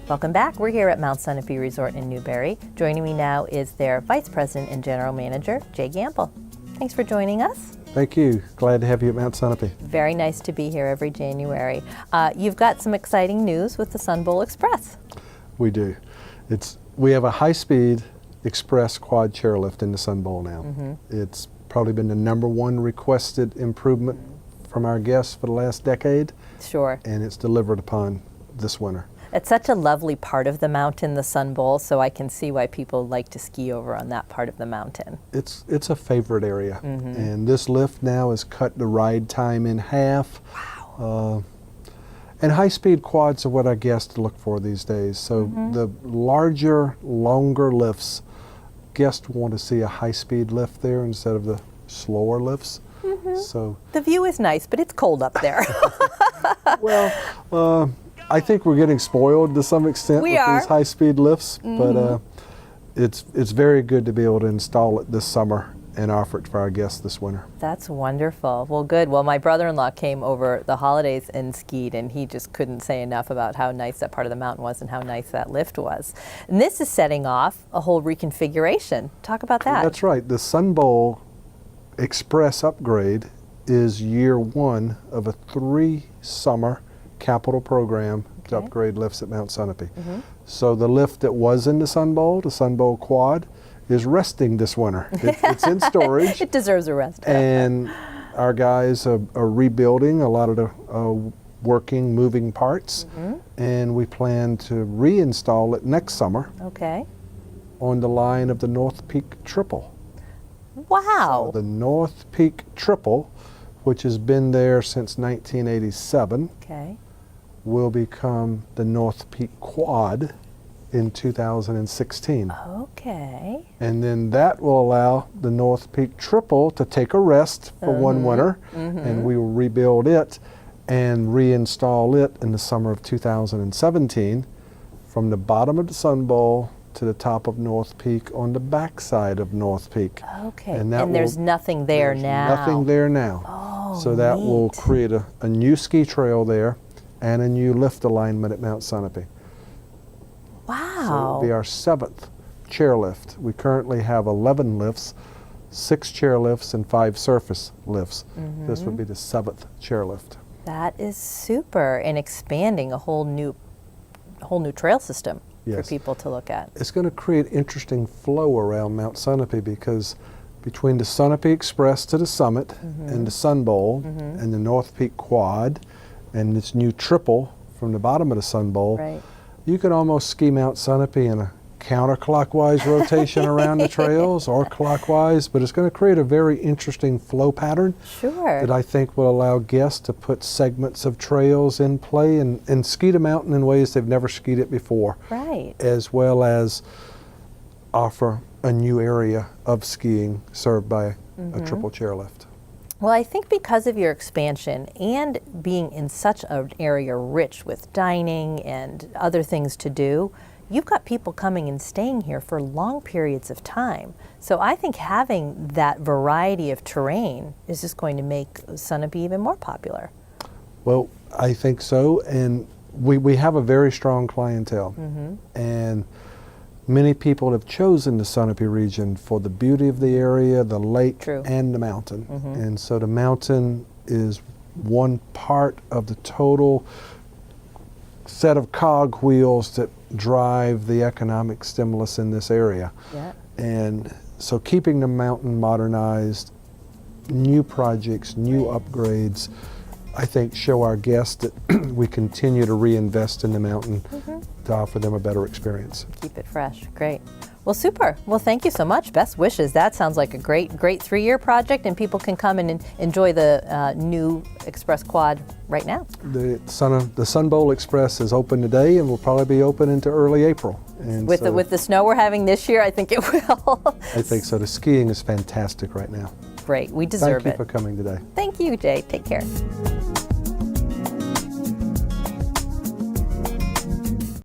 Welcome back. We're here at Mount Sunapee Resort in Newberry. Joining me now is their Vice President and General Manager, Jay Gamble. Thanks for joining us. Thank you. Glad to have you at Mount Sunapee. Very nice to be here every January. You've got some exciting news with the Sun Bowl Express. We do. We have a high-speed express quad chairlift in the Sun Bowl now. It's probably been the #1 requested improvement from our guests for the last decade. Sure. And it's delivered upon this winter. It's such a lovely part of the mountain, the Sun Bowl, so I can see why people like to ski over on that part of the mountain. It's a favorite area. And this lift now has cut the ride time in half. Wow. And high-speed quads are what our guests look for these days. So the larger, longer lifts, guests want to see a high-speed lift there instead of the slower lifts. So the view is nice, but it's cold up there. Well, I think we're getting spoiled to some extent with these high-speed lifts, but it's very good to be able to install it this summer and offer it for our guests this winter. That's wonderful. Well, good. Well, my brother-in-law came over the holidays and skied, and he just couldn't say enough about how nice that part of the mountain was and how nice that lift was. And this is setting off a whole reconfiguration. Talk about that. That's right. The Sun Bowl Express upgrade is year 1 of a 3-summer capital program to upgrade lifts at Mount Sunapee. So the lift that was in the Sun Bowl Quad, is resting this winter. It's in storage. It deserves a rest. And our guys are rebuilding a lot of the working, moving parts, and we plan to reinstall it next summer on the line of the North Peak Triple. Wow. So the North Peak Triple, which has been there since 1987, will become the North Peak Quad in 2016. Okay. And then that will allow the North Peak Triple to take a rest for one winter, and we will rebuild it and reinstall it in the summer of 2017 from the bottom of the Sun Bowl to the top of North Peak on the backside of North Peak. Okay. And there's nothing there now. Nothing there now. Oh, so that neat. will create a new ski trail there and a new lift alignment at Mount Sunapee. Wow. So it'll be our 7th chairlift. We currently have 11 lifts, 6 chairlifts and 5 surface lifts. This would be the 7th chairlift. That is super, and expanding a whole new trail system for people to look at. It's going to create interesting flow around Mount Sunapee because between the Sunapee Express to the summit and the Sun Bowl and the North Peak Quad and this new triple from the bottom of the Sun Bowl, you could almost ski Mount Sunapee in a counterclockwise rotation around the trails or clockwise, but it's going to create a very interesting flow pattern that I think will allow guests to put segments of trails in play and ski the mountain in ways they've never skied it before, as well as offer a new area of skiing served by a triple chairlift. Well, I think because of your expansion and being in such an area rich with dining and other things to do, you've got people coming and staying here for long periods of time. So I think having that variety of terrain is just going to make Sunapee even more popular. Well, I think so, and we have a very strong clientele, and many people have chosen the Sunapee region for the beauty of the area, the lake, and the mountain. And so the mountain is one part of the total set of cog wheels that drive the economic stimulus in this area. And so keeping the mountain modernized, new projects, new upgrades, I think show our guests that we continue to reinvest in the mountain to offer them a better experience. Keep it fresh. Great. Well, super. Well, thank you so much. Best wishes. That sounds like a great 3-year project, and people can come and enjoy the new Express Quad right now. The Sun Bowl Express is open today and will probably be open into early April. And with the snow we're having this year, I think it will. I think so. The skiing is fantastic right now. Great. We deserve it. Thank you for coming today. Thank you, Jay. Take care.